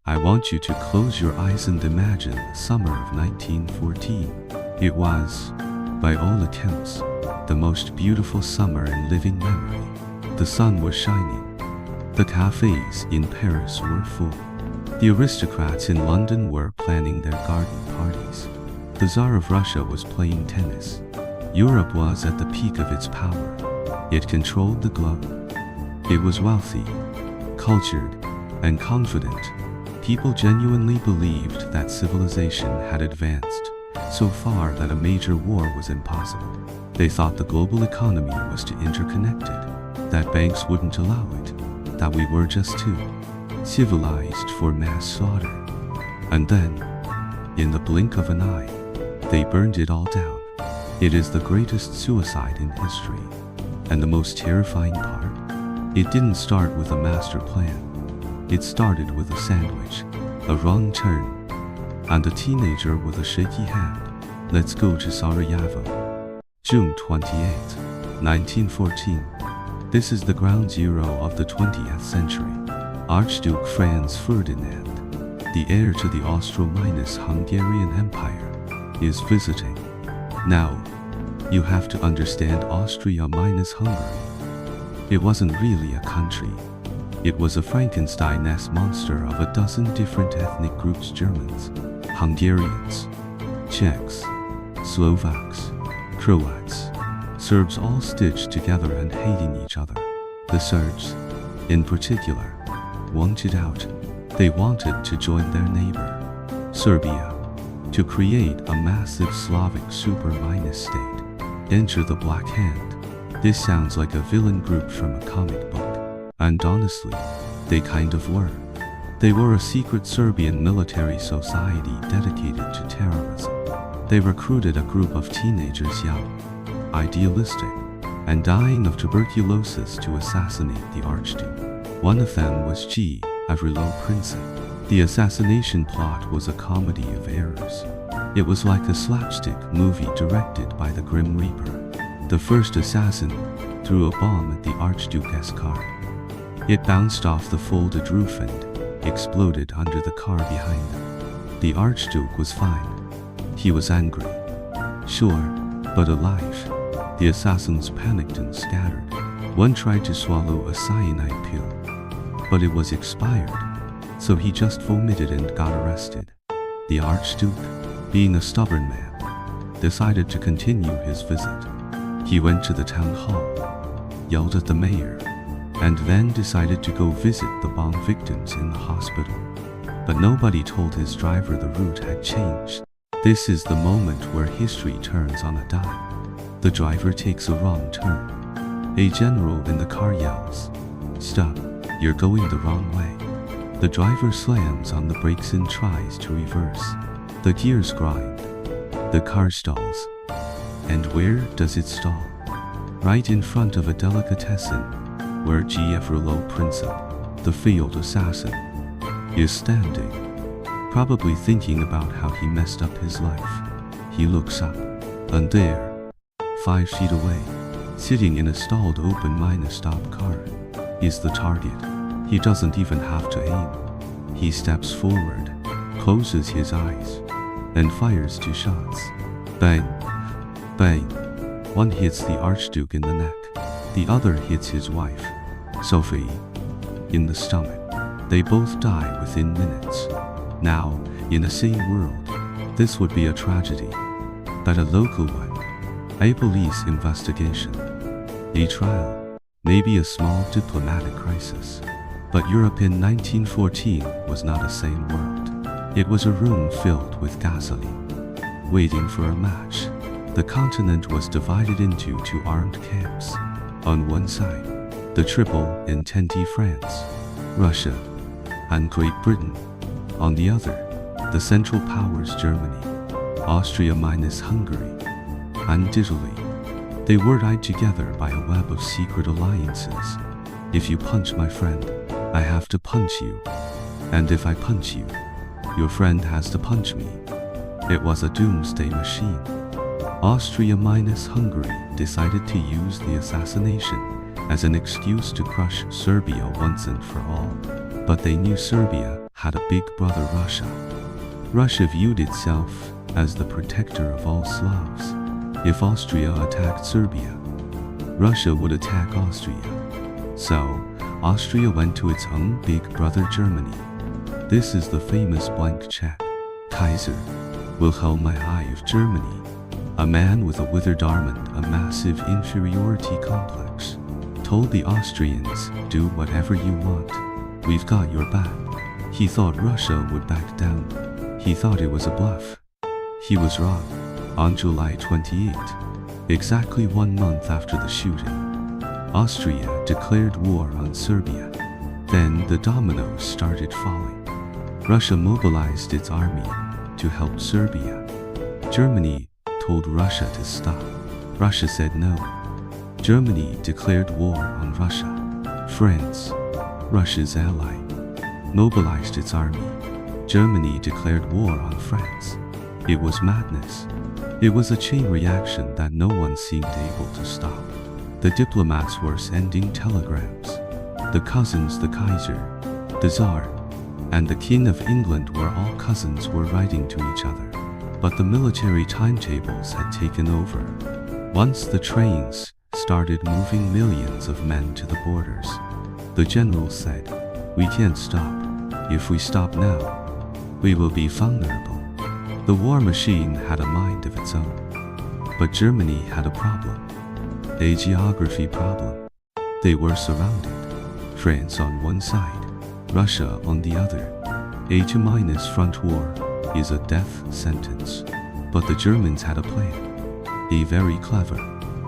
I want you to close your eyes and imagine the summer of 1914. It was, by all accounts, the most beautiful summer in living memory. The sun was shining. The cafes in Paris were full. The aristocrats in London were planning their garden parties. The Tsar of Russia was playing tennis. Europe was at the peak of its power. It controlled the globe. It was wealthy, cultured, and confident. People genuinely believed that civilization had advanced so far that a major war was impossible. They thought the global economy was too interconnected, that banks wouldn't allow it, that we were just too civilized for mass slaughter. And then, in the blink of an eye, they burned it all down. It is the greatest suicide in history. And the most terrifying part? It didn't start with a master plan. It started with a sandwich, a wrong turn, and a teenager with a shaky hand. Let's go to Sarajevo. June 28, 1914. This is the ground zero of the 20th century. Archduke Franz Ferdinand, the heir to the Austro-Hungarian Empire, is visiting. Now, you have to understand Austria-Hungary. It wasn't really a country. It was a Frankenstein-esque monster of a dozen different ethnic groups: Germans, Hungarians, Czechs, Slovaks, Croats, Serbs, all stitched together and hating each other. The Serbs, in particular, wanted out. They wanted to join their neighbor, Serbia, to create a massive Slavic super-state. Enter the Black Hand. This sounds like a villain group from a comic book. And honestly, they kind of were. They were a secret Serbian military society dedicated to terrorism. They recruited a group of teenagers, young, idealistic, and dying of tuberculosis, to assassinate the Archduke. One of them was G. Gavrilo Princip. The assassination plot was a comedy of errors. It was like a slapstick movie directed by the Grim Reaper. The first assassin threw a bomb at the Archduke's car. It bounced off the folded roof and exploded under the car behind them. The Archduke was fine. He was angry, sure, but alive. The assassins panicked and scattered. One tried to swallow a cyanide pill, but it was expired, so he just vomited and got arrested. The Archduke, being a stubborn man, decided to continue his visit. He went to the town hall, yelled at the mayor, and then decided to go visit the bomb victims in the hospital. But nobody told his driver the route had changed. This is the moment where history turns on a dime. The driver takes a wrong turn. A general in the car yells, "Stop, you're going the wrong way." The driver slams on the brakes and tries to reverse. The gears grind. The car stalls. And where does it stall? Right in front of a delicatessen, where Gavrilo Princip, the failed assassin, is standing, probably thinking about how he messed up his life. He looks up, and there, 5 feet away, sitting in a stalled open-stop car, is the target. He doesn't even have to aim. He steps forward, closes his eyes, and fires 2 shots. Bang! Bang! One hits the Archduke in the neck. The other hits his wife, Sophie, in the stomach. They both die within minutes. Now, in a sane world, this would be a tragedy. But a local one, a police investigation, a trial, maybe a small diplomatic crisis. But Europe in 1914 was not a sane world. It was a room filled with gasoline, waiting for a match. The continent was divided into 2 armed camps. On one side, the Triple Entente France, Russia, and Great Britain. On the other, the Central Powers Germany, Austria-Hungary, and Italy. They were tied together by a web of secret alliances. If you punch my friend, I have to punch you. And if I punch you, your friend has to punch me. It was a doomsday machine. Austria-Hungary decided to use the assassination as an excuse to crush Serbia once and for all. But they knew Serbia had a big brother Russia. Russia viewed itself as the protector of all Slavs. If Austria attacked Serbia, Russia would attack Austria. So, Austria went to its own big brother Germany. This is the famous blank check. Kaiser Wilhelm I of Germany, a man with a withered arm and a massive inferiority complex, told the Austrians, "Do whatever you want. We've got your back." He thought Russia would back down. He thought it was a bluff. He was wrong. On July 28, exactly 1 month after the shooting, Austria declared war on Serbia. Then the dominoes started falling. Russia mobilized its army to help Serbia. Germany told Russia to stop. Russia said no. Germany declared war on Russia. France, Russia's ally, mobilized its army. Germany declared war on France. It was madness. It was a chain reaction that no one seemed able to stop. The diplomats were sending telegrams. The cousins, the Kaiser, the Tsar, and the King of England were all cousins were writing to each other. But the military timetables had taken over. Once the trains started moving millions of men to the borders, the general said, "We can't stop. If we stop now, we will be vulnerable." The war machine had a mind of its own. But Germany had a problem. A geography problem. They were surrounded. France on one side, Russia on the other. A 2- front war is a death sentence. But the Germans had a plan. A very clever,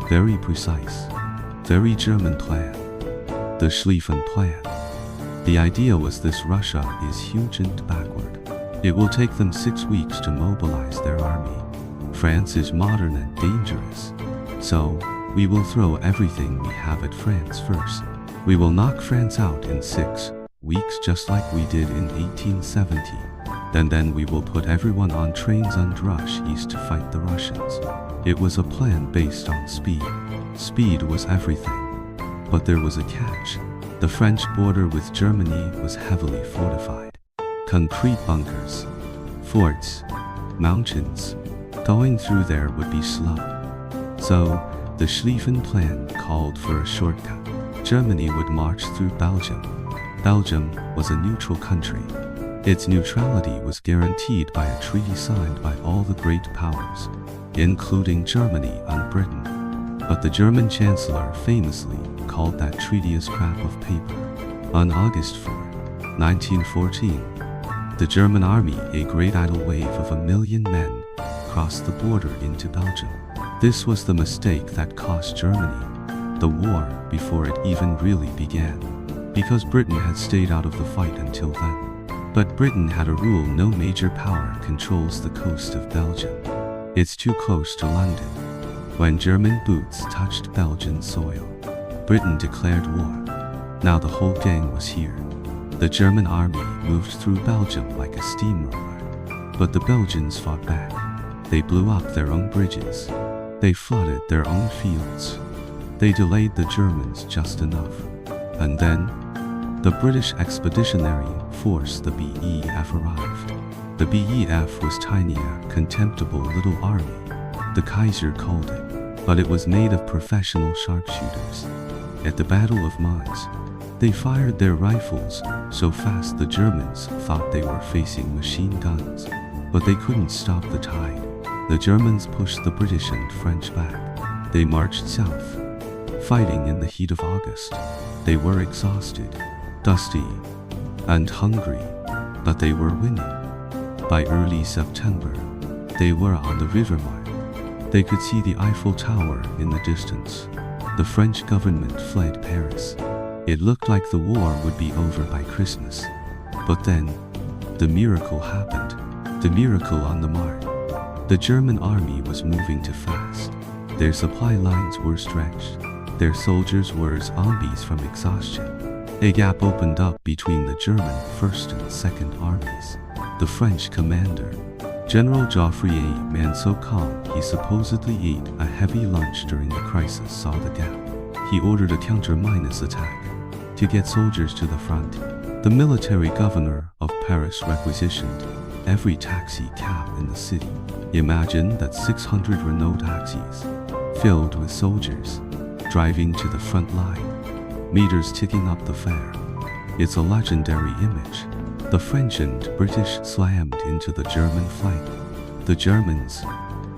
very precise, very German plan. The Schlieffen Plan. The idea was this: Russia is huge and backward. It will take them 6 weeks to mobilize their army. France is modern and dangerous. So, we will throw everything we have at France first. We will knock France out in 6 weeks just like we did in 1870. Then we will put everyone on trains and rush east to fight the Russians. It was a plan based on speed. Speed was everything. But there was a catch. The French border with Germany was heavily fortified. Concrete bunkers, forts, mountains. Going through there would be slow. So, the Schlieffen Plan called for a shortcut. Germany would march through Belgium. Belgium was a neutral country. Its neutrality was guaranteed by a treaty signed by all the great powers, including Germany and Britain. But the German Chancellor famously called that treaty a scrap of paper. On August 4, 1914, the German army, a great tidal wave of 1 million men, crossed the border into Belgium. This was the mistake that cost Germany the war before it even really began, because Britain had stayed out of the fight until then. But Britain had a rule: no major power controls the coast of Belgium. It's too close to London. When German boots touched Belgian soil, Britain declared war. Now the whole gang was here. The German army moved through Belgium like a steamroller. But the Belgians fought back. They blew up their own bridges. They flooded their own fields. They delayed the Germans just enough. And then, the British Expeditionary Force, the BEF, arrived. The BEF was tiny, a contemptible little army. The Kaiser called it. But it was made of professional sharpshooters. At the Battle of Mons, they fired their rifles so fast the Germans thought they were facing machine guns. But they couldn't stop the tide. The Germans pushed the British and French back. They marched south, fighting in the heat of August. They were exhausted, dusty, and hungry, but they were winning. By early September, they were on the River Marne. They could see the Eiffel Tower in the distance. The French government fled Paris. It looked like the war would be over by Christmas. But then, the miracle happened. The miracle on the Marne. The German army was moving too fast. Their supply lines were stretched. Their soldiers were zombies from exhaustion. A gap opened up between the German 1st and 2nd armies. The French commander, General Joffre, a man so calm he supposedly ate a heavy lunch during the crisis, saw the gap. He ordered a counter-minus attack to get soldiers to the front. The military governor of Paris requisitioned every taxi cab in the city. Imagine that 600 Renault taxis, filled with soldiers, driving to the front line, meters ticking up the fare. It's a legendary image. The French and British slammed into the German flank. The Germans,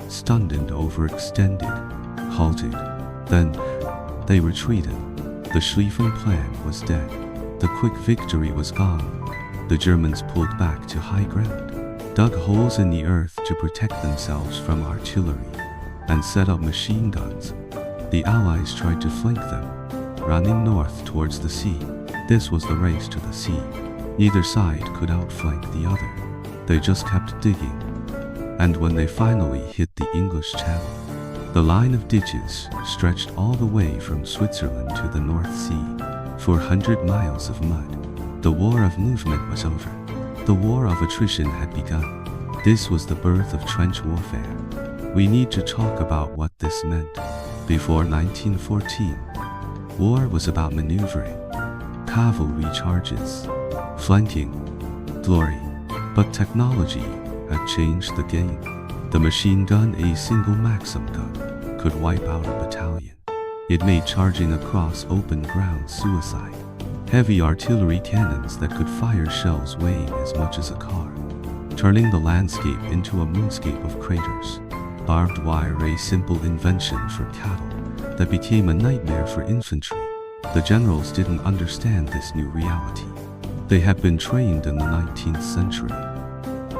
stunned and overextended, halted. Then, they retreated. The Schlieffen plan was dead. The quick victory was gone. The Germans pulled back to high ground, dug holes in the earth to protect themselves from artillery, and set up machine guns. The Allies tried to flank them, running north towards the sea. This was the race to the sea. Neither side could outflank the other. They just kept digging. And when they finally hit the English Channel, the line of ditches stretched all the way from Switzerland to the North Sea. 400 miles of mud. The war of movement was over. The war of attrition had begun. This was the birth of trench warfare. We need to talk about what this meant. Before 1914, war was about maneuvering, cavalry charges, flanking, glory. But technology had changed the game. The machine gun, a single Maxim gun, could wipe out a battalion. It made charging across open ground suicide. Heavy artillery cannons that could fire shells weighing as much as a car, turning the landscape into a moonscape of craters. Barbed wire, a simple invention for cattle, that became a nightmare for infantry. The generals didn't understand this new reality. They had been trained in the 19th century.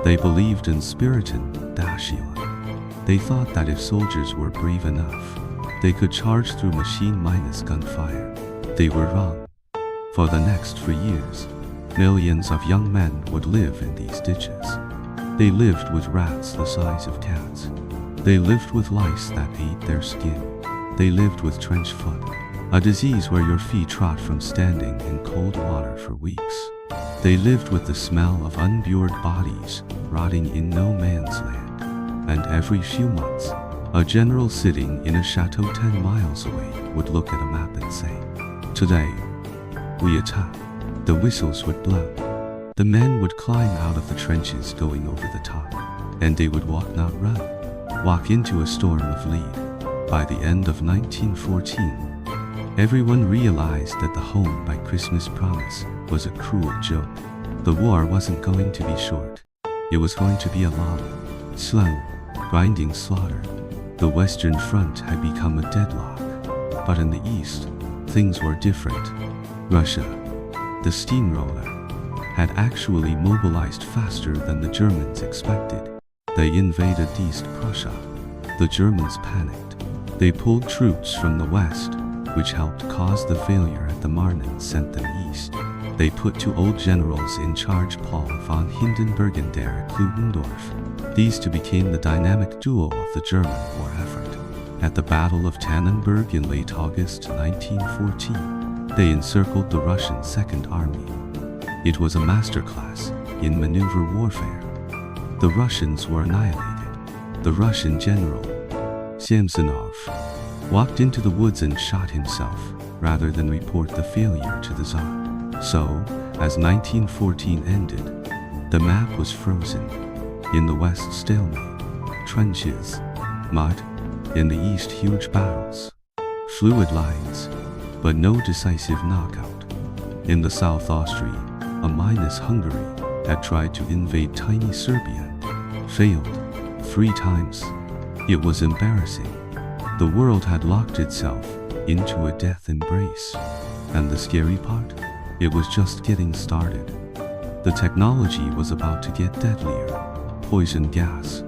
They believed in Spiriton, Dashiell. They thought that if soldiers were brave enough, they could charge through machine minus gunfire. They were wrong. For the next 3 years, millions of young men would live in these ditches. They lived with rats the size of cats. They lived with lice that ate their skin. They lived with trench foot, a disease where your feet rot from standing in cold water for weeks. They lived with the smell of unbured bodies rotting in no man's land. And every few months, a general sitting in a chateau 10 miles away would look at a map and say, "Today, we attack." The whistles would blow. The men would climb out of the trenches going over the top, and they would walk, not run, walk into a storm of lead. By the end of 1914, everyone realized that the home by Christmas promise was a cruel joke. The war wasn't going to be short. It was going to be a long, slow, grinding slaughter. The Western Front had become a deadlock. But in the East, things were different. Russia, the steamroller, had actually mobilized faster than the Germans expected. They invaded East Prussia. The Germans panicked. They pulled troops from the west, which helped cause the failure at the Marne and sent them east. They put 2 old generals in charge, Paul von Hindenburg and Erich Ludendorff. These two became the dynamic duo of the German war effort. At the Battle of Tannenberg in late August 1914, they encircled the Russian Second Army. It was a masterclass in maneuver warfare. The Russians were annihilated. The Russian general, Samsonov, walked into the woods and shot himself, rather than report the failure to the Tsar. So, as 1914 ended, the map was frozen. In the west, stalemate, trenches, mud. In the east, huge battles, fluid lines, but no decisive knockout. In the south, Austria, a minus Hungary, had tried to invade tiny Serbia and failed 3 times. It was embarrassing. The world had locked itself into a death embrace. And the scary part? It was just getting started. The technology was about to get deadlier. Poison gas,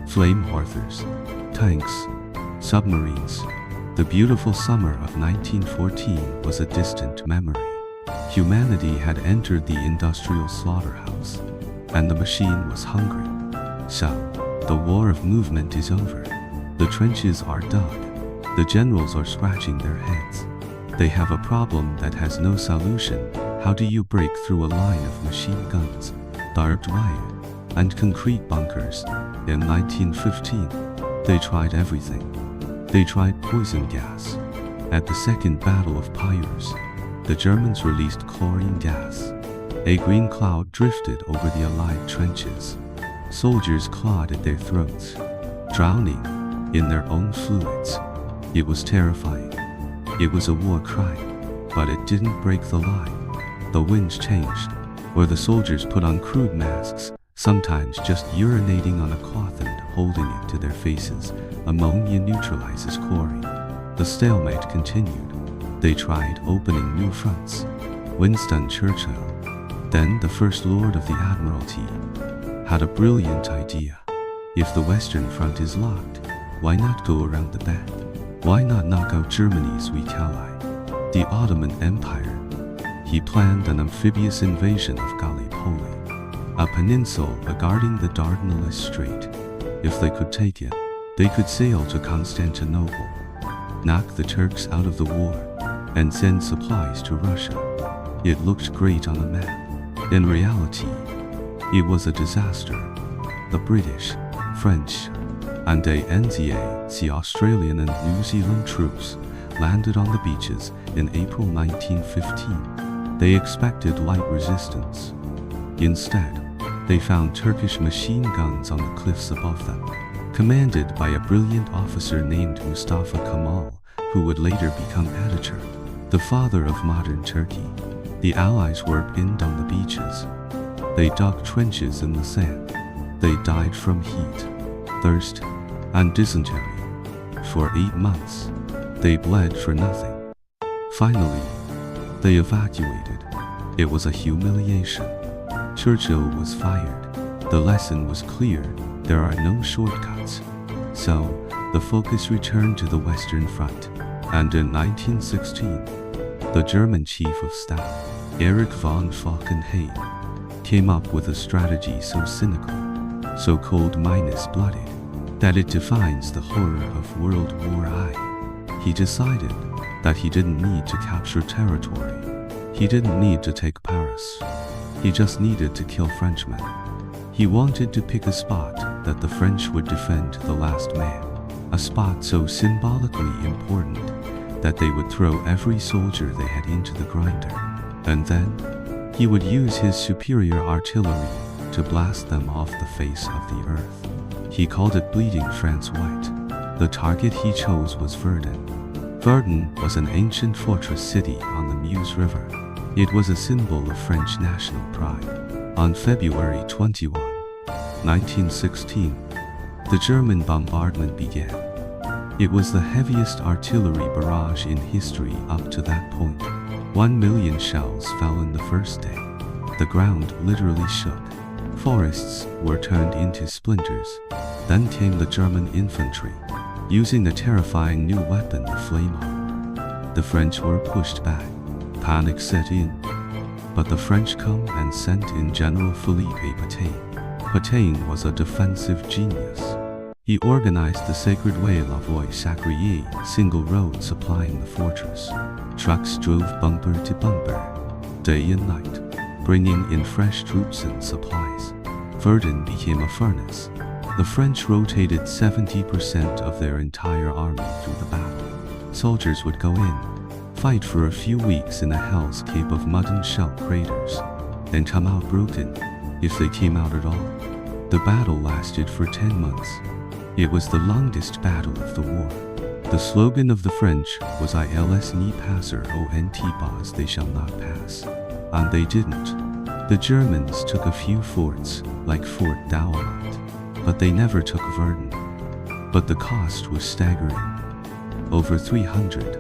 flame mortars, tanks, submarines. The beautiful summer of 1914 was a distant memory. Humanity had entered the industrial slaughterhouse, and the machine was hungry. So, the war of movement is over. The trenches are dug. The generals are scratching their heads. They have a problem that has no solution. How do you break through a line of machine guns, barbed wire, and concrete bunkers? In 1915, they tried everything. They tried poison gas. At the Second Battle of Pyres, the Germans released chlorine gas. A green cloud drifted over the Allied trenches. Soldiers clawed at their throats, drowning in their own fluids. It was terrifying. It was a war cry, but it didn't break the line. The winds changed, or the soldiers put on crude masks, sometimes just urinating on a cloth and holding it to their faces. Ammonia neutralizes chlorine. The stalemate continued. They tried opening new fronts. Winston Churchill, then the First Lord of the Admiralty, had a brilliant idea. If the Western Front is locked, why not go around the back? Why not knock out Germany's weak ally, the Ottoman Empire? He planned an amphibious invasion of Gallipoli, a peninsula guarding the Dardanelles Strait. If they could take it, they could sail to Constantinople, knock the Turks out of the war, and send supplies to Russia. It looked great on a map. In reality, it was a disaster. The British, French, and ANZA, the Australian and New Zealand troops, landed on the beaches in April 1915. They expected light resistance. Instead, they found Turkish machine guns on the cliffs above them, commanded by a brilliant officer named Mustafa Kemal, who would later become Ataturk, the father of modern Turkey. The Allies were pinned on the beaches. They dug trenches in the sand. They died from heat, thirst, and dysentery. For 8 months, they bled for nothing. Finally, they evacuated. It was a humiliation. Churchill was fired. The lesson was clear. There are no shortcuts. So, the focus returned to the Western Front. And in 1916, the German Chief of Staff, Erich von Falkenhayn, came up with a strategy so cynical, so cold-blooded, that it defines the horror of World War I. He decided that he didn't need to capture territory. He didn't need to take Paris. He just needed to kill Frenchmen. He wanted to pick a spot that the French would defend to the last man, a spot so symbolically important that they would throw every soldier they had into the grinder. And then, he would use his superior artillery to blast them off the face of the earth. He called it Bleeding France White. The target he chose was Verdun. Verdun was an ancient fortress city on the Meuse River. It was a symbol of French national pride. On February 21, 1916, the German bombardment began. It was the heaviest artillery barrage in history up to that point. 1 million shells fell in the first day. The ground literally shook. Forests were turned into splinters. Then came the German infantry, using the terrifying new weapon, the flame armor. The French were pushed back. Panic set in. But the French come and sent in General Philippe Pétain. Pétain was a defensive genius. He organized the Sacred Way La Voie Sacrée, single road supplying the fortress. Trucks drove bumper to bumper, day and night, bringing in fresh troops and supplies. Verdun became a furnace. The French rotated 70% of their entire army through the battle. Soldiers would go in, fight for a few weeks in a hellscape of mud and shell craters, then come out broken, if they came out at all. The battle lasted for 10 months. It was the longest battle of the war. The slogan of the French was "Ils n'y passeront pas, they shall not pass." And they didn't. The Germans took a few forts, like Fort Douaumont, but they never took Verdun. But the cost was staggering. Over 300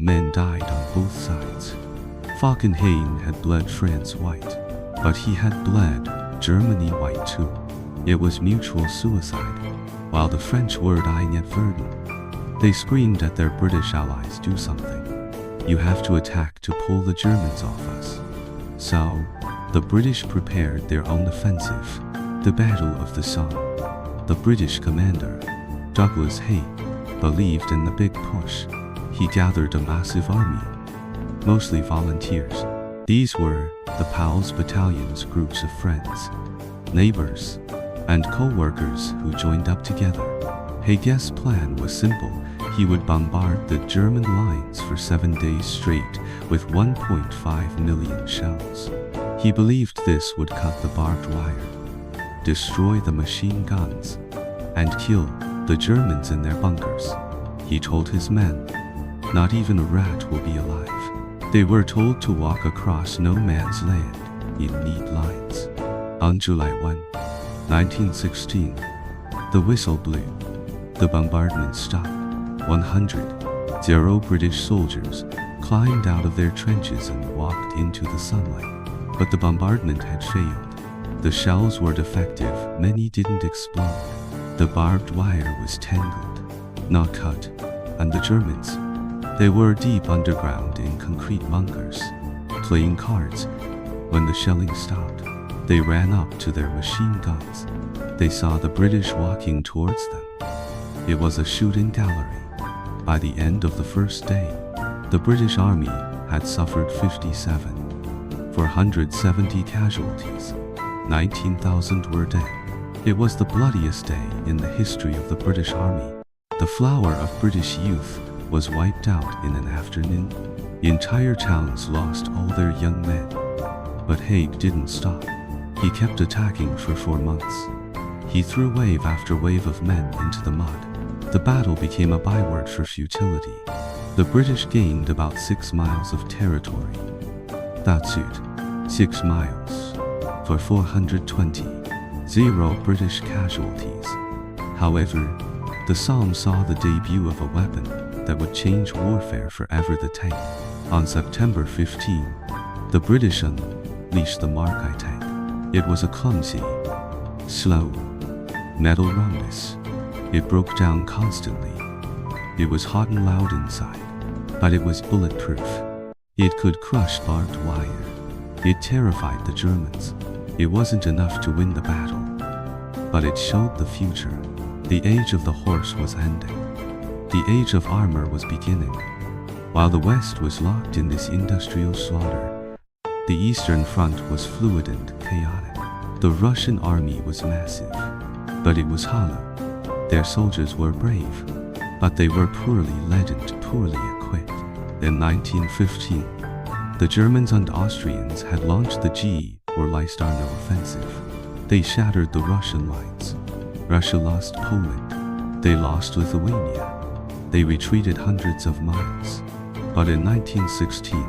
men died on both sides. Falkenhayn had bled France white, but he had bled Germany white too. It was mutual suicide. While the French were dying at Verdun, they screamed at their British allies, "Do something. You have to attack to pull the Germans off us." So, the British prepared their own offensive, the Battle of the Somme. The British commander, Douglas Hay, believed in the big push. He gathered a massive army, mostly volunteers. These were the PALS battalions, groups of friends, neighbors, and co-workers who joined up together. Haig's plan was simple. He would bombard the German lines for 7 days straight with 1.5 million shells. He believed this would cut the barbed wire, destroy the machine guns, and kill the Germans in their bunkers. He told his men, "Not even a rat will be alive." They were told to walk across no man's land in neat lines. On July 1, 1916, the whistle blew. The bombardment stopped. 100 British soldiers climbed out of their trenches and walked into the sunlight. But the bombardment had failed. The shells were defective, many didn't explode. The barbed wire was tangled, not cut, and the Germans, they were deep underground in concrete bunkers, playing cards. When the shelling stopped, they ran up to their machine guns. They saw the British walking towards them. It was a shooting gallery. By the end of the first day, the British Army had suffered 470 casualties. 19,000 were dead. It was the bloodiest day in the history of the British Army. The flower of British youth was wiped out in an afternoon. Entire towns lost all their young men. But Haig didn't stop. He kept attacking for 4 months. He threw wave after wave of men into the mud. The battle became a byword for futility. The British gained about 6 miles of territory. That's it. 6 miles. For 420 British casualties. However, the Somme saw the debut of a weapon that would change warfare forever: the tank. On September 15, the British unleashed the Mark I tank. It was a clumsy, slow, metal rhombus. It broke down constantly. It was hot and loud inside, but it was bulletproof. It could crush barbed wire. It terrified the Germans. It wasn't enough to win the battle, but it showed the future. The age of the horse was ending. The age of armor was beginning. While the West was locked in this industrial slaughter, the Eastern Front was fluid and chaotic. The Russian army was massive, but it was hollow. Their soldiers were brave, but they were poorly led and poorly equipped. In 1915, the Germans and Austrians had launched the G or Leistano offensive. They shattered the Russian lines. Russia lost Poland. They lost Lithuania. They retreated hundreds of miles. But in 1916,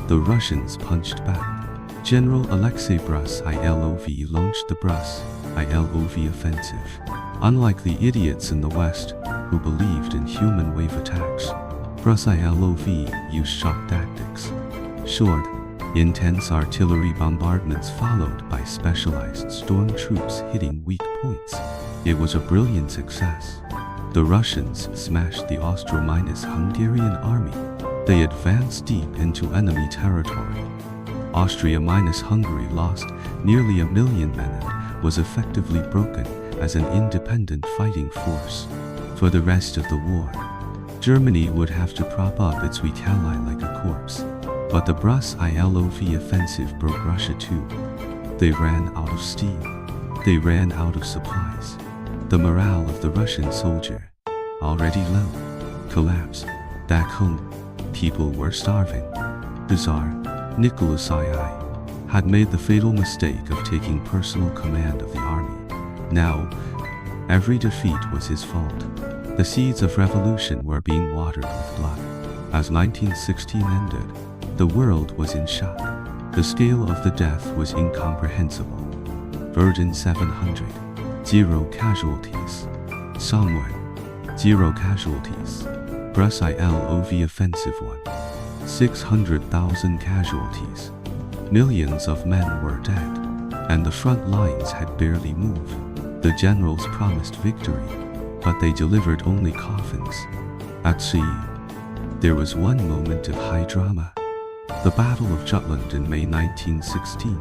the Russians punched back. General Alexei Brusilov launched the Brusilov offensive. Unlike the idiots in the West who believed in human wave attacks, Brusilov used shock tactics. Short, intense artillery bombardments followed by specialized storm troops hitting weak points. It was a brilliant success. The Russians smashed the Austro-Hungarian army. They advanced deep into enemy territory. Austria-Hungary lost nearly 1 million men and was effectively broken as an independent fighting force. For the rest of the war, Germany would have to prop up its weak ally like a corpse. But the Brusilov offensive broke Russia too. They ran out of steam. They ran out of supplies. The morale of the Russian soldier, already low, collapsed. Back home, people were starving. The Tsar, Nicholas II, had made the fatal mistake of taking personal command of the army. Now, every defeat was his fault. The seeds of revolution were being watered with blood. As 1916 ended, the world was in shock. The scale of the death was incomprehensible. Verdun 700, 0 casualties. Somme 0 casualties. Brusilov offensive 1, 600,000 casualties. Millions of men were dead, and the front lines had barely moved. The generals promised victory, but they delivered only coffins. At sea, there was one moment of high drama. The Battle of Jutland in May 1916.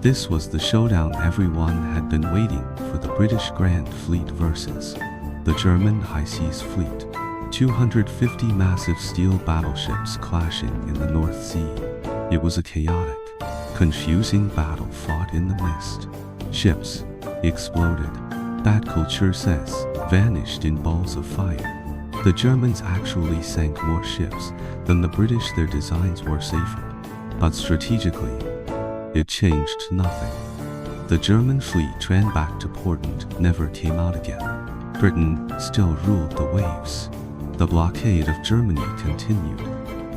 This was the showdown everyone had been waiting for: the British Grand Fleet versus the German High Seas Fleet. 250 massive steel battleships clashing in the North Sea. It was a chaotic, confusing battle fought in the mist. Ships exploded. Bad culture says vanished in balls of fire. The Germans actually sank more ships than the British. Their designs were safer, but strategically, It changed nothing. The German fleet ran back to port and never came out again. Britain still ruled the waves. The blockade of Germany continued,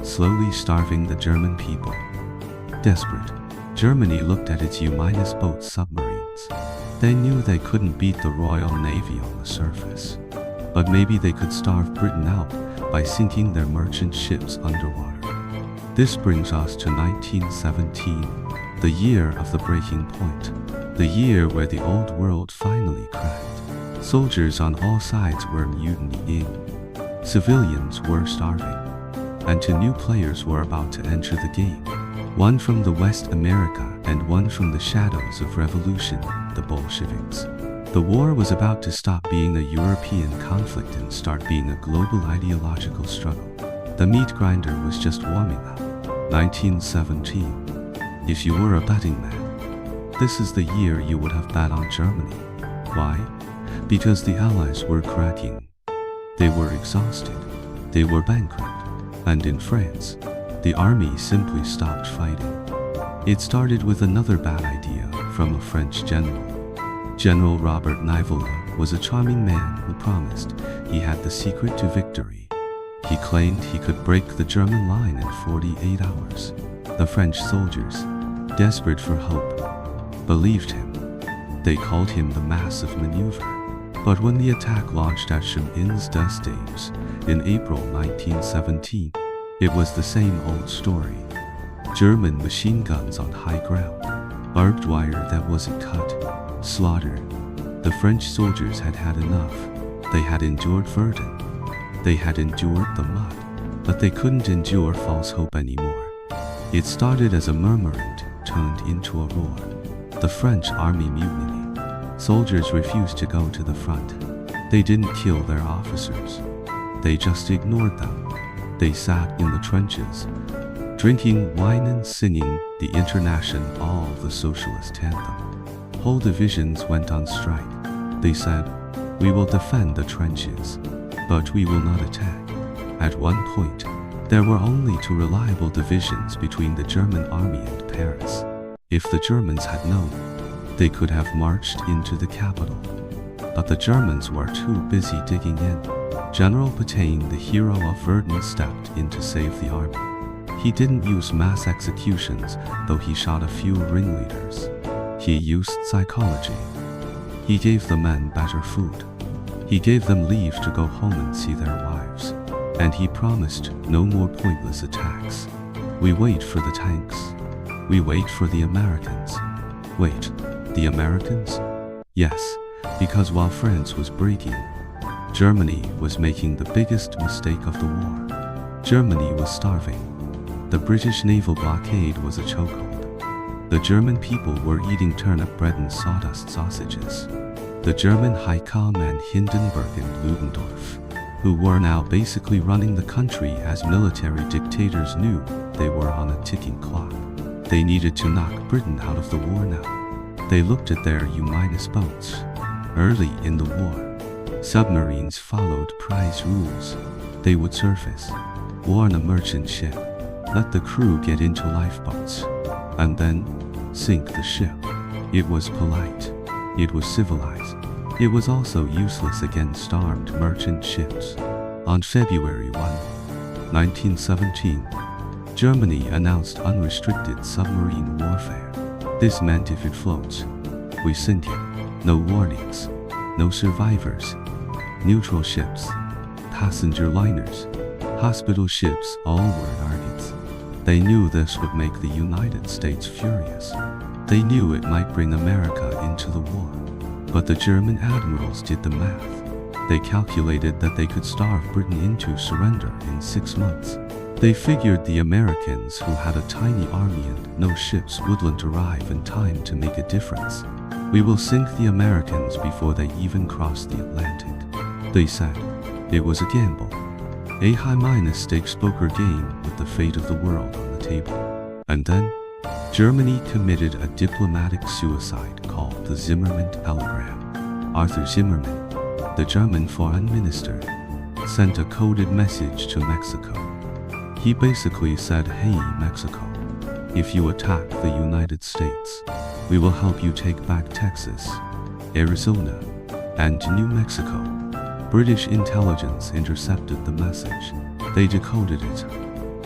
slowly starving the German people. Desperate, Germany looked at its U-boat submarines. They knew they couldn't beat the Royal Navy on the surface. But maybe they could starve Britain out by sinking their merchant ships underwater. This brings us to 1917, the year of the breaking point. The year where the old world finally cracked. Soldiers on all sides were mutinying. Civilians were starving. And two new players were about to enter the game. One from the West America and one from the shadows of revolution, the Bolsheviks. The war was about to stop being a European conflict and start being a global ideological struggle. The meat grinder was just warming up. 1917. If you were a betting man, this is the year you would have bet on Germany. Why? Because the Allies were cracking. They were exhausted. They were bankrupt. And in France, the army simply stopped fighting. It started with another bad idea from a French general. General Robert Nivola was a charming man who promised he had the secret to victory. He claimed he could break the German line in 48 hours. The French soldiers, desperate for hope, believed him. They called him the massive maneuver. But when the attack launched at Champs Elysees in April 1917, it was the same old story. German machine guns on high ground, barbed wire that wasn't cut, slaughter. The French soldiers had had enough. They had endured Verdun. They had endured the mud, but they couldn't endure false hope anymore. It started as a murmur and turned into a roar. The French army mutiny. Soldiers refused to go to the front. They didn't kill their officers. They just ignored them. They sat in the trenches, drinking wine and singing the International, the socialist anthem. Whole divisions went on strike. They said, "We will defend the trenches, but we will not attack." At one point, there were only two reliable divisions between the German army and Paris. If the Germans had known, they could have marched into the capital. But the Germans were too busy digging in. General Pétain, the hero of Verdun, stepped in to save the army. He didn't use mass executions, though he shot a few ringleaders. He used psychology. He gave the men better food. He gave them leave to go home and see their wives. And he promised no more pointless attacks. We wait for the tanks. We wait for the Americans. Wait, the Americans? Yes, because while France was breaking, Germany was making the biggest mistake of the war. Germany was starving. The British naval blockade was a chokehold. The German people were eating turnip bread and sawdust sausages. The German High Command Hindenburg and Ludendorff, who were now basically running the country as military dictators, knew they were on a ticking clock. They needed to knock Britain out of the war now. They looked at their U-boats. Early in the war, submarines followed prize rules. They would surface, warn a merchant ship, let the crew get into lifeboats, and then sink the ship. It was polite. It was civilized. It was also useless against armed merchant ships. On February 1, 1917, Germany announced unrestricted submarine warfare. This meant if it floats, we sink it. No warnings, no survivors. Neutral ships, passenger liners, hospital ships, all were targets. They knew this would make the United States furious. They knew it might bring America into the war. But the German admirals did the math. They calculated that they could starve Britain into surrender in 6 months. They figured the Americans, who had a tiny army and no ships, wouldn't arrive in time to make a difference. We will sink the Americans before they even cross the Atlantic. They said it was a gamble, a high-stakes poker game with the fate of the world on the table. And then, Germany committed a diplomatic suicide called the Zimmermann telegram. Arthur Zimmermann, the German foreign minister, sent a coded message to Mexico. He basically said, "Hey, Mexico, If you attack the United States, we will help you take back Texas, Arizona, and New Mexico. British intelligence intercepted the message. They decoded it.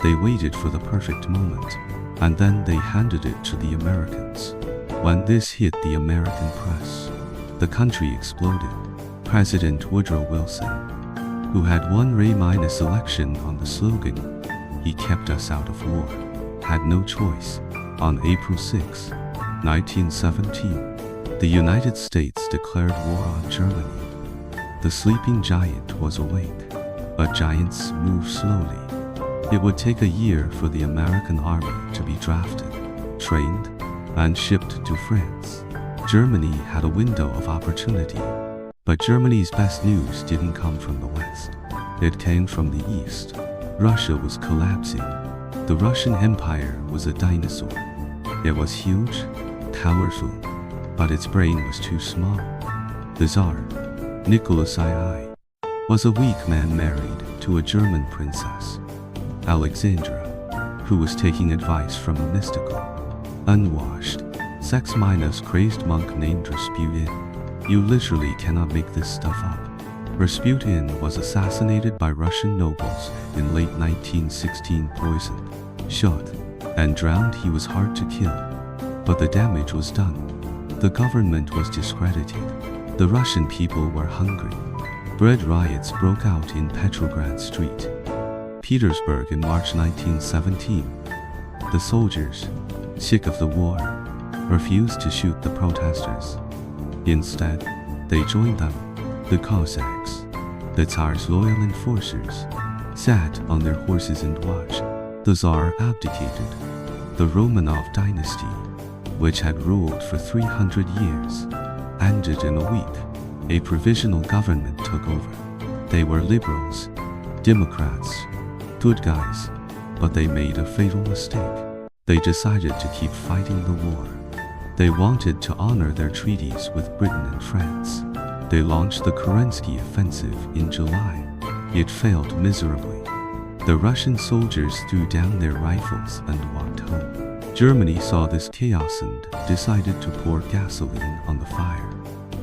They waited for the perfect moment, and then they handed it to the Americans. When this hit the American press, the country exploded. President Woodrow Wilson, who had won A- election on the slogan, "He kept us out of war," had no choice. On April 6, 1917, the United States declared war on Germany. The sleeping giant was awake, but giants move slowly. It would take a year for the American army to be drafted, trained, and shipped to France. Germany had a window of opportunity, but Germany's best news didn't come from the West. It came from the East. Russia was collapsing. The Russian Empire was a dinosaur. It was huge, powerful, but its brain was too small. The Tsar, Nicholas II, was a weak man married to a German princess, Alexandra, who was taking advice from a mystical, unwashed, sex-crazed monk named Rasputin. You literally cannot make this stuff up. Rasputin was assassinated by Russian nobles in late 1916, poisoned, shot, and drowned. He was hard to kill, but the damage was done. The government was discredited. The Russian people were hungry. Bread riots broke out in Petrograd Street, Petersburg in March 1917. The soldiers, sick of the war, refused to shoot the protesters. Instead, they joined them. The Cossacks, the Tsar's loyal enforcers, sat on their horses and watched. The Tsar abdicated. The Romanov dynasty, which had ruled for 300 years, ended in a week. A provisional government took over. They were liberals, Democrats, good guys, but they made a fatal mistake. They decided to keep fighting the war. They wanted to honor their treaties with Britain and France. They launched the Kerensky Offensive in July. It failed miserably. The Russian soldiers threw down their rifles and walked home. Germany saw this chaos and decided to pour gasoline on the fire.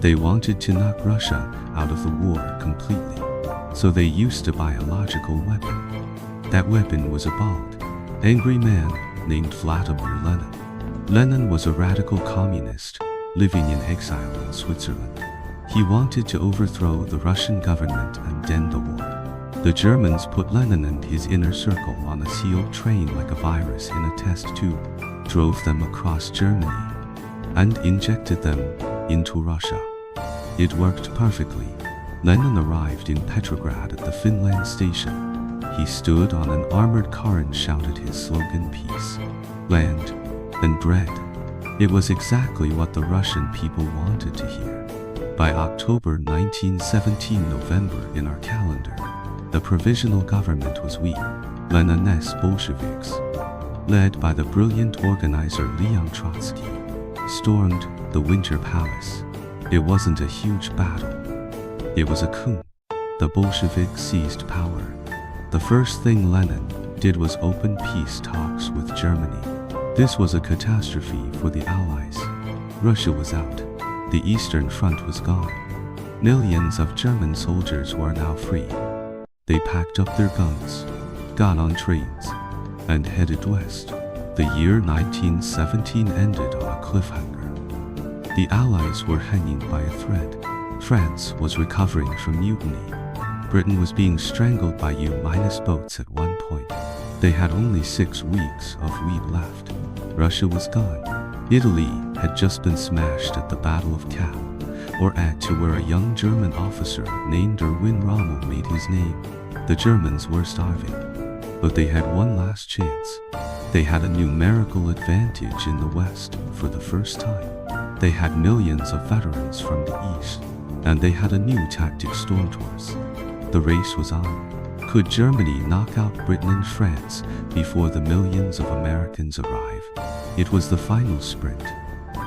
They wanted to knock Russia out of the war completely, so they used a biological weapon. That weapon was a bald, angry man named Vladimir Lenin. Lenin was a radical communist living in exile in Switzerland. He wanted to overthrow the Russian government and end the war. The Germans put Lenin and his inner circle on a sealed train like a virus in a test tube, drove them across Germany, and injected them into Russia. It worked perfectly. Lenin arrived in Petrograd at the Finland station. He stood on an armored car and shouted his slogan, "Peace, land, and bread." It was exactly what the Russian people wanted to hear. By October 1917, November in our calendar, the provisional government was weak. Leninist Bolsheviks, led by the brilliant organizer Leon Trotsky, stormed the Winter Palace. It wasn't a huge battle. It was a coup. The Bolsheviks seized power. The first thing Lenin did was open peace talks with Germany. This was a catastrophe for the Allies. Russia was out. The Eastern Front was gone. Millions of German soldiers were now free. They packed up their guns, got on trains, and headed west. The year 1917 ended on a cliffhanger. The Allies were hanging by a thread. France was recovering from mutiny. Britain was being strangled by U-boats at one point. They had only 6 weeks of wheat left. Russia was gone. Italy had just been smashed at the Battle of Cap, or Atte, where a young German officer named Erwin Rommel made his name. The Germans were starving, but they had one last chance. They had a numerical advantage in the West for the first time. They had millions of veterans from the East, and they had a new tactic: storm tours. The race was on. Could Germany knock out Britain and France before the millions of Americans arrived? It was the final sprint.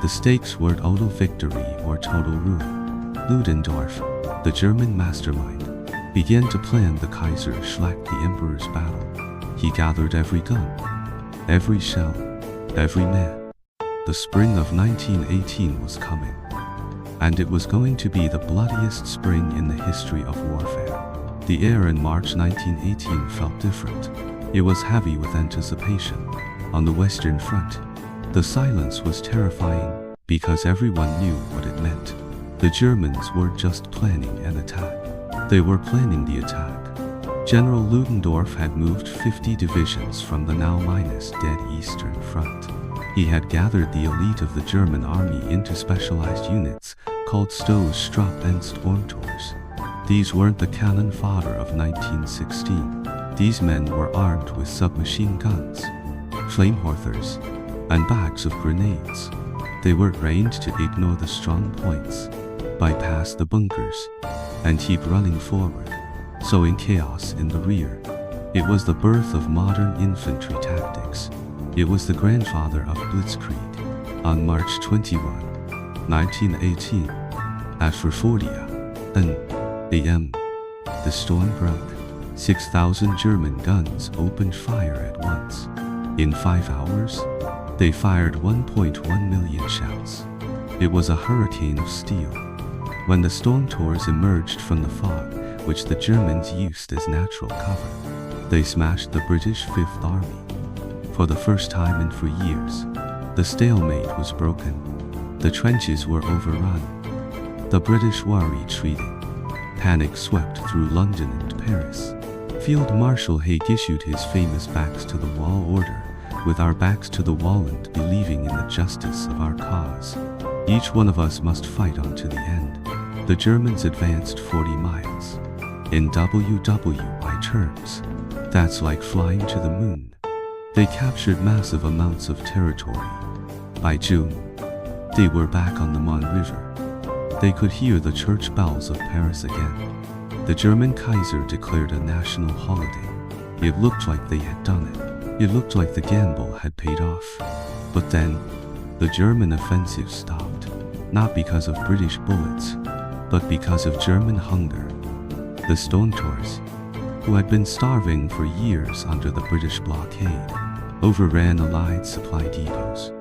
The stakes were total victory or total ruin. Ludendorff, the German mastermind, began to plan the Kaiserschlacht, the Emperor's battle. He gathered every gun, every shell, every man. The spring of 1918 was coming, and it was going to be the bloodiest spring in the history of warfare. The air in March 1918 felt different. It was heavy with anticipation. On the Western Front, the silence was terrifying because everyone knew what it meant. The Germans were just planning an attack. They were planning the attack. General Ludendorff had moved 50 divisions from the now minus dead Eastern Front. He had gathered the elite of the German army into specialized units called Stoßtruppe and Sturmtors. These weren't the cannon fodder of 1916. These men were armed with submachine guns, flamethrower, and bags of grenades. They were trained to ignore the strong points, bypass the bunkers, and keep running forward, sowing chaos in the rear. It was the birth of modern infantry tactics. It was the grandfather of Blitzkrieg. On March 21, 1918, at 4:40 a.m., the storm broke. 6,000 German guns opened fire at once. In 5 hours, they fired 1.1 million shots. It was a hurricane of steel. When the Sturmtors emerged from the fog, which the Germans used as natural cover, they smashed the British Fifth Army. For the first time in 4 years, the stalemate was broken. The trenches were overrun. The British were retreating. Panic swept through London and Paris. Field Marshal Haig issued his famous backs to the wall order, with our backs to the wall and believing in the justice of our cause. Each one of us must fight on to the end. The Germans advanced 40 miles. In WWI terms, that's like flying to the moon. They captured massive amounts of territory. By June, they were back on the Marne River. They could hear the church bells of Paris again. The German Kaiser declared a national holiday. It looked like they had done it. It looked like the gamble had paid off. But then, the German offensive stopped. Not because of British bullets, but because of German hunger. The Sturmtors, who had been starving for years under the British blockade, overran Allied supply depots.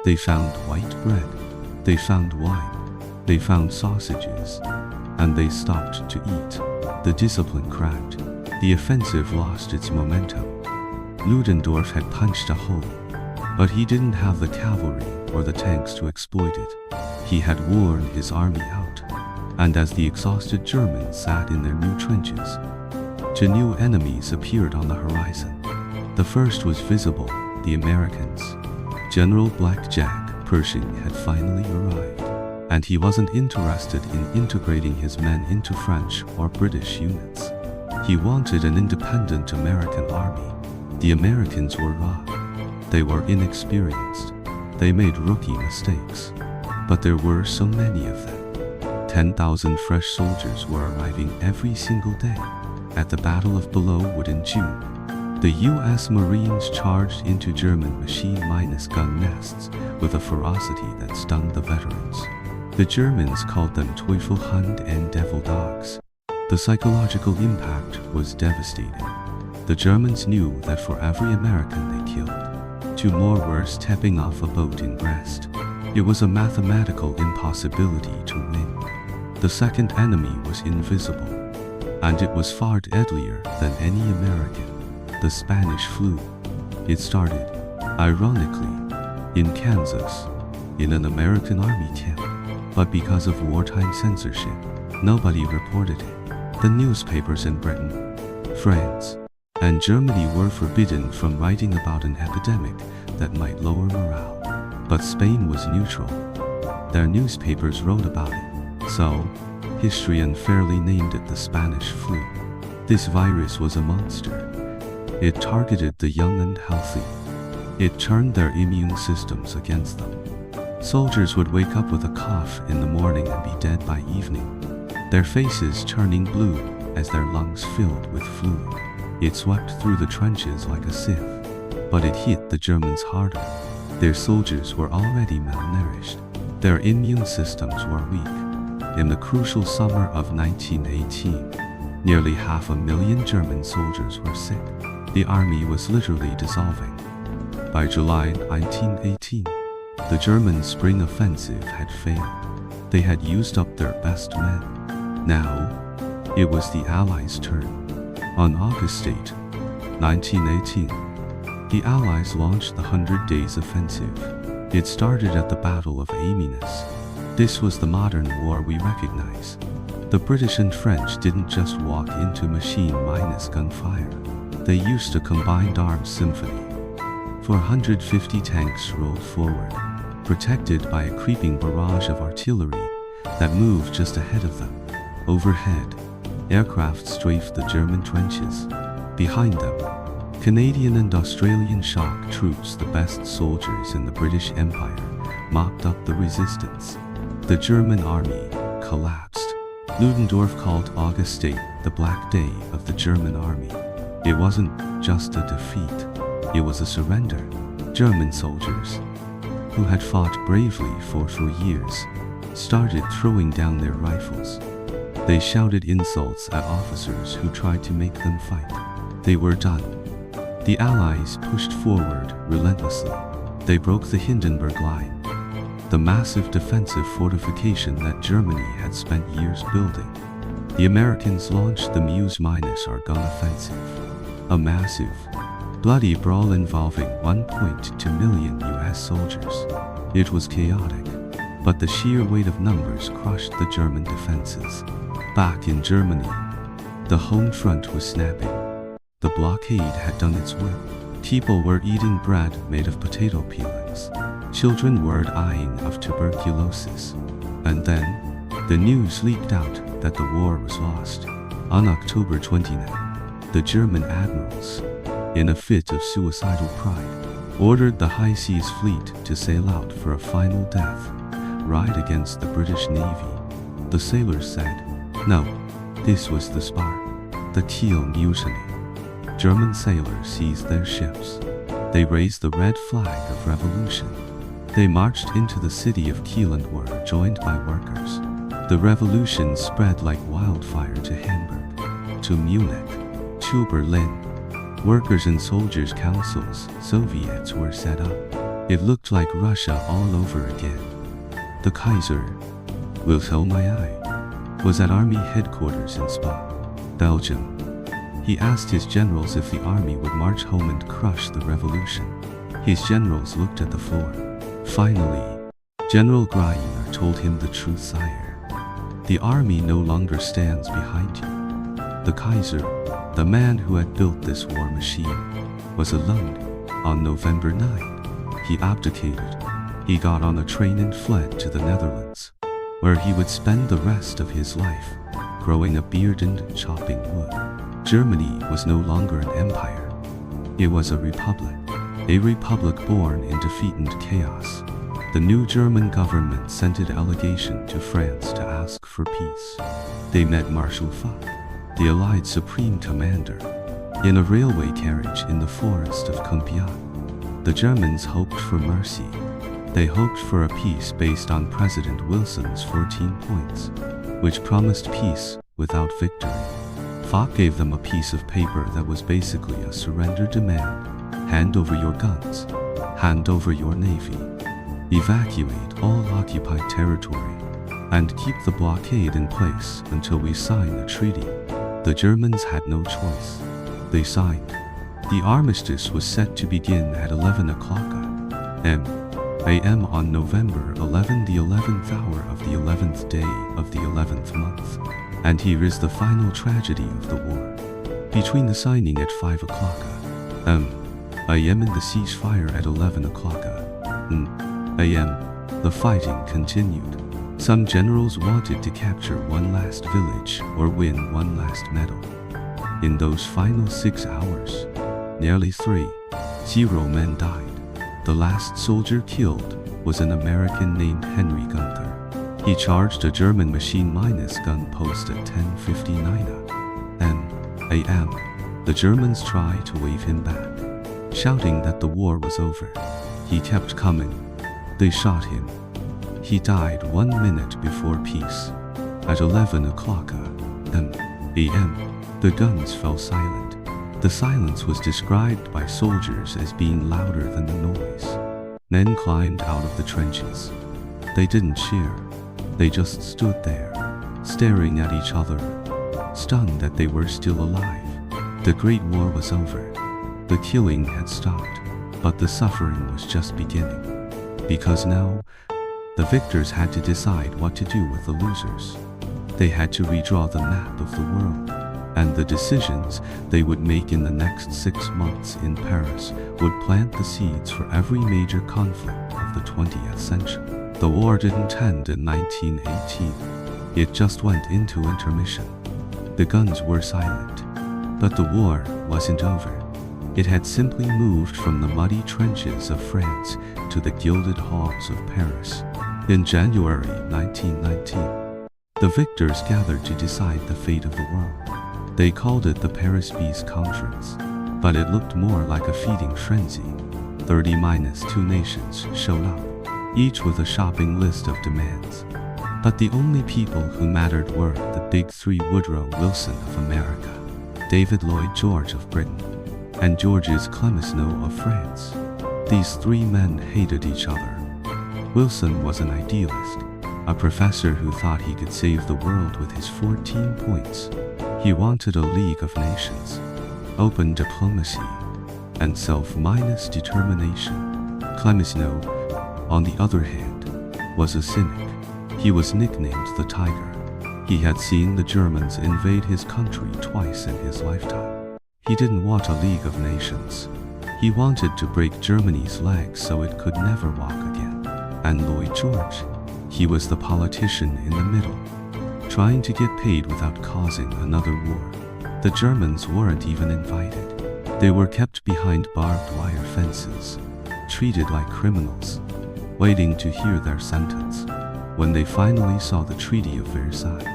They found white bread. They found wine. They found sausages. And they stopped to eat. The discipline cracked. The offensive lost its momentum. Ludendorff had punched a hole, but he didn't have the cavalry or the tanks to exploit it. He had worn his army out, and as the exhausted Germans sat in their new trenches, 2 new enemies appeared on the horizon. The first was visible, the Americans. General Blackjack Pershing had finally arrived. And he wasn't interested in integrating his men into French or British units. He wanted an independent American army. The Americans were raw. They were inexperienced. They made rookie mistakes. But there were so many of them. 10,000 fresh soldiers were arriving every single day. At the Battle of Belleau Wood in June, the U.S. Marines charged into German machine-gun nests with a ferocity that stunned the veterans. The Germans called them Teufelhund and Devil Dogs. The psychological impact was devastating. The Germans knew that for every American they killed, 2 more were stepping off a boat in Brest. It was a mathematical impossibility to win. The second enemy was invisible, and it was far deadlier than any American. The Spanish flu. It started, ironically, in Kansas, in an American army camp. But because of wartime censorship, nobody reported it. The newspapers in Britain, France, and Germany were forbidden from writing about an epidemic that might lower morale. But Spain was neutral. Their newspapers wrote about it. So, history unfairly named it the Spanish flu. This virus was a monster. It targeted the young and healthy. It turned their immune systems against them. Soldiers would wake up with a cough in the morning and be dead by evening, their faces turning blue as their lungs filled with fluid. It swept through the trenches like a sieve, but it hit the Germans harder. Their soldiers were already malnourished. Their immune systems were weak. In the crucial summer of 1918, nearly 500,000 German soldiers were sick. The army was literally dissolving. By July 1918, the German spring offensive had failed. They had used up their best men. Now, it was the Allies' turn. On August 8, 1918, the Allies launched the 100 Days Offensive. It started at the Battle of Amiens. This was the modern war we recognize. The British and French didn't just walk into machine-minus gunfire. They used a combined arms symphony. 450 tanks rolled forward, protected by a creeping barrage of artillery that moved just ahead of them. Overhead, aircraft strafed the German trenches. Behind them, Canadian and Australian shock troops, the best soldiers in the British Empire, mopped up the resistance. The German army collapsed. Ludendorff called August 8 the Black Day of the German army. It wasn't just a defeat, it was a surrender. German soldiers, who had fought bravely for 4 years, started throwing down their rifles. They shouted insults at officers who tried to make them fight. They were done. The Allies pushed forward relentlessly. They broke the Hindenburg Line, the massive defensive fortification that Germany had spent years building. The Americans launched the Meuse-Argonne offensive, a massive, bloody brawl involving 1.2 million US soldiers. It was chaotic, but the sheer weight of numbers crushed the German defenses. Back in Germany, the home front was snapping. The blockade had done its work. People were eating bread made of potato peelings. Children were dying of tuberculosis. And then, the news leaked out that the war was lost. On October 29, the German admirals, in a fit of suicidal pride, ordered the High Seas Fleet to sail out for a final death ride against the British Navy. The sailors said, no, this was the spark, the Kiel Mutiny. German sailors seized their ships. They raised the red flag of revolution. They marched into the city of Kiel and were joined by workers. The revolution spread like wildfire to Hamburg, to Munich, to Berlin. Workers' and soldiers' councils, Soviets, were set up. It looked like Russia all over again. The Kaiser, Wilhelm II, was at army headquarters in Spa, Belgium. He asked his generals if the army would march home and crush the revolution. His generals looked at the floor. Finally, General Greiner told him the truth, sire. The army no longer stands behind you. The Kaiser, the man who had built this war machine, was alone. On November 9, he abdicated. He got on a train and fled to the Netherlands, where he would spend the rest of his life, growing a beard and chopping wood. Germany was no longer an empire. It was a republic born in defeat and chaos. The new German government sent a delegation to France to ask for peace. They met Marshal Foch, the Allied supreme commander, in a railway carriage in the forest of Compiègne. The Germans hoped for mercy. They hoped for a peace based on President Wilson's 14 points, which promised peace without victory. Foch gave them a piece of paper that was basically a surrender demand. Hand over your guns. Hand over your navy. Evacuate all occupied territory. And keep the blockade in place until we sign a treaty. The Germans had no choice. They signed. The armistice was set to begin at 11 o'clock a.m. on November 11, the 11th hour of the 11th day of the 11th month. And here is the final tragedy of the war. Between the signing at 5 o'clock a.m. and the ceasefire at 11 o'clock a.m., the fighting continued. Some generals wanted to capture one last village or win one last medal. In those final 6 hours, nearly 30 men died. The last soldier killed was an American named Henry Gunther. He charged a German machine-minus gun post at 10:59 a.m. The Germans tried to wave him back, shouting that the war was over. He kept coming. They shot him. He died 1 minute before peace. At 11 o'clock a.m., the guns fell silent. The silence was described by soldiers as being louder than the noise. Men climbed out of the trenches. They didn't cheer. They just stood there, staring at each other, stunned that they were still alive. The Great War was over. The killing had stopped, but the suffering was just beginning. Because now, the victors had to decide what to do with the losers. They had to redraw the map of the world, and the decisions they would make in the next 6 months in Paris would plant the seeds for every major conflict of the 20th century. The war didn't end in 1918. It just went into intermission. The guns were silent, but the war wasn't over. It had simply moved from the muddy trenches of France to the gilded halls of Paris. In January 1919, the victors gathered to decide the fate of the world. They called it the Paris Peace Conference, but it looked more like a feeding frenzy. 30-2 nations showed up, each with a shopping list of demands. But the only people who mattered were the Big Three: Woodrow Wilson of America, David Lloyd George of Britain, and Georges Clemenceau of France. These three men hated each other. Wilson was an idealist, a professor who thought he could save the world with his 14 points. He wanted a League of Nations, open diplomacy, and self-determination. Clemenceau, on the other hand, was a cynic. He was nicknamed the Tiger. He had seen the Germans invade his country twice in his lifetime. He didn't want a League of Nations. He wanted to break Germany's legs so it could never walk again. And Lloyd George, he was the politician in the middle, trying to get paid without causing another war. The Germans weren't even invited. They were kept behind barbed wire fences, treated like criminals, waiting to hear their sentence. When they finally saw the Treaty of Versailles,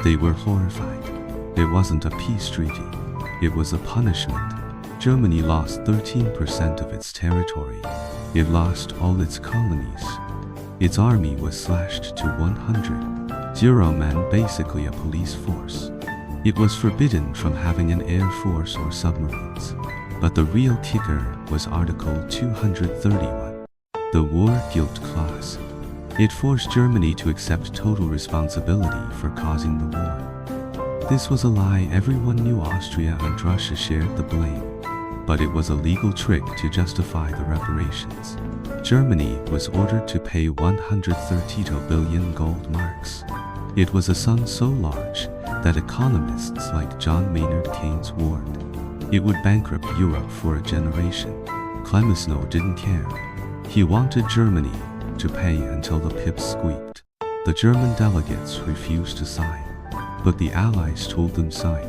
they were horrified. It wasn't a peace treaty. It was a punishment. Germany lost 13% of its territory. It lost all its colonies. Its army was slashed to 100. 0 men, basically a police force. It was forbidden from having an air force or submarines. But the real kicker was Article 231, the War Guilt Clause. It forced Germany to accept total responsibility for causing the war. This was a lie. Everyone knew Austria and Russia shared the blame, but it was a legal trick to justify the reparations. Germany was ordered to pay 132 billion gold marks. It was a sum so large that economists like John Maynard Keynes warned it would bankrupt Europe for a generation. Clemenceau didn't care. He wanted Germany to pay until the pips squeaked. The German delegates refused to sign, but the Allies told them sign,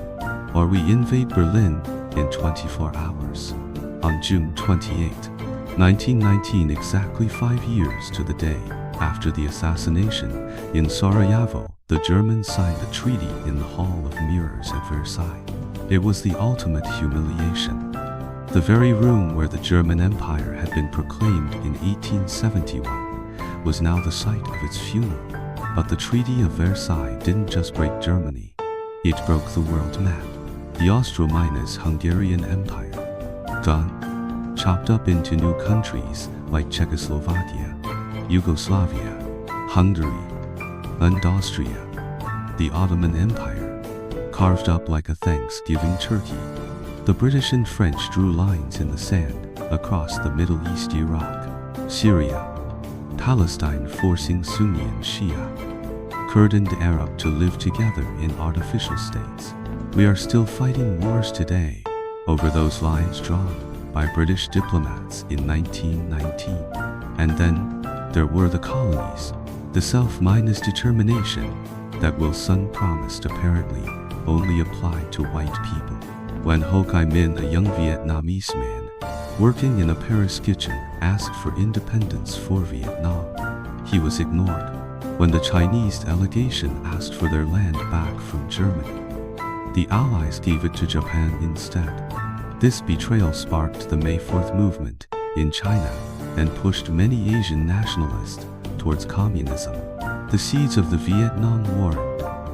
or we invade Berlin in 24 hours. On June 28, 1919, exactly 5 years to the day after the assassination in Sarajevo, the Germans signed the treaty in the Hall of Mirrors at Versailles. It was the ultimate humiliation. The very room where the German Empire had been proclaimed in 1871 was now the site of its funeral. But the Treaty of Versailles didn't just break Germany. It broke the world map. The Austro-Hungarian Empire, gone, chopped up into new countries like Czechoslovakia, Yugoslavia, Hungary, and Austria. The Ottoman Empire, carved up like a Thanksgiving turkey. The British and French drew lines in the sand across the Middle East: Iraq, Syria, Palestine, forcing Sunni and Shia, Kurd and Arab to live together in artificial states. We are still fighting wars today over those lines drawn by British diplomats in 1919. And then there were the colonies, the self-determination that Wilson promised apparently only applied to white people. When Ho Chi Minh, a young Vietnamese man working in a Paris kitchen, asked for independence for Vietnam, he was ignored. When the Chinese delegation asked for their land back from Germany, the Allies gave it to Japan instead. This betrayal sparked the May 4th movement in China and pushed many Asian nationalists towards communism. The seeds of the Vietnam War,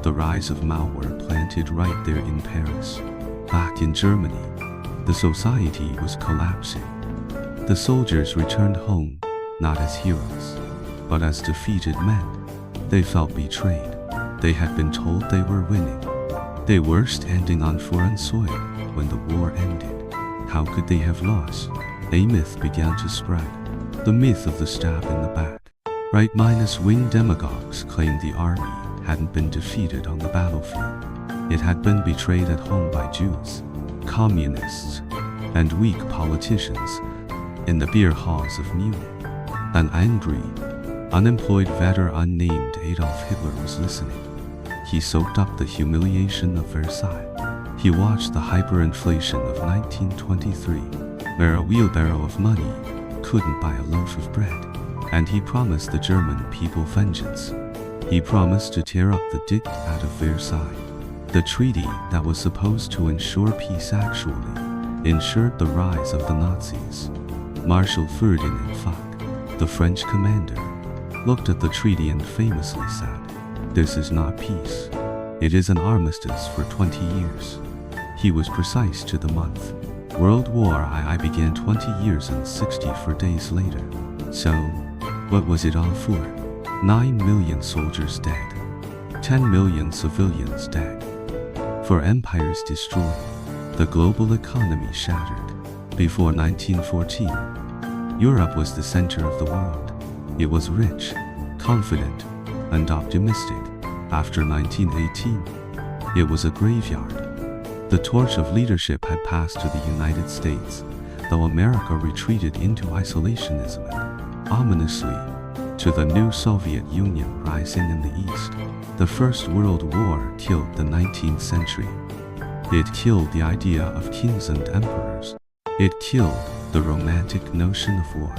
the rise of Mao, were planted right there in Paris. Back in Germany, The society was collapsing. The soldiers returned home, not as heroes, but as defeated men. They felt betrayed. They had been told they were winning. They were standing on foreign soil when the war ended. How could they have lost? A myth began to spread. The myth of the stab in the back. Right-wing demagogues claimed the army hadn't been defeated on the battlefield. It had been betrayed at home by Jews, communists, and weak politicians in the beer halls of Munich. An angry, unemployed veteran named Adolf Hitler was listening. He soaked up the humiliation of Versailles. He watched the hyperinflation of 1923, where a wheelbarrow of money couldn't buy a loaf of bread. And he promised the German people vengeance. He promised to tear up the Dict out of Versailles. The treaty that was supposed to ensure peace actually ensured the rise of the Nazis. Marshal Ferdinand Foch, the French commander, looked at the treaty and famously said, "This is not peace. It is an armistice for 20 years. He was precise to the month. World War I began 20 years and 64 days later. So, what was it all for? 9 million soldiers dead. 10 million civilians dead. For empires destroyed. The global economy shattered. Before 1914, Europe was the center of the world. It was rich, confident, and optimistic. After 1918, it was a graveyard. The torch of leadership had passed to the United States, though America retreated into isolationism and, ominously, to the new Soviet Union rising in the East. The First World War killed the 19th century. It killed the idea of kings and emperors. It killed the romantic notion of war.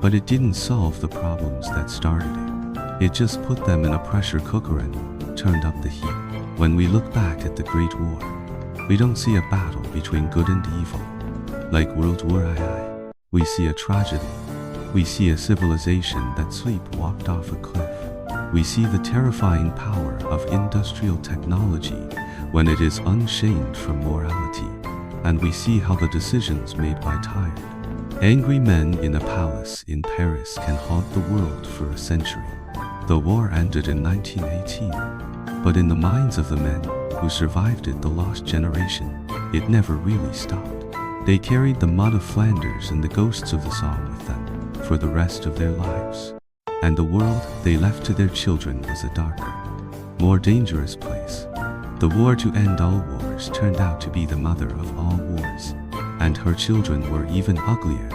But it didn't solve the problems that started it. It just put them in a pressure cooker and turned up the heat. When we look back at the Great War, we don't see a battle between good and evil. Like World War II, we see a tragedy. We see a civilization that sleepwalked off a cliff. We see the terrifying power of industrial technology when it is unshamed from morality. And we see how the decisions made by tired, angry men in a palace in Paris can haunt the world for a century. The war ended in 1918, but in the minds of the men who survived it, the lost generation, it never really stopped. They carried the mud of Flanders and the ghosts of the Somme with them for the rest of their lives. And the world they left to their children was a darker, more dangerous place. The war to end all wars turned out to be the mother of all wars, and her children were even uglier.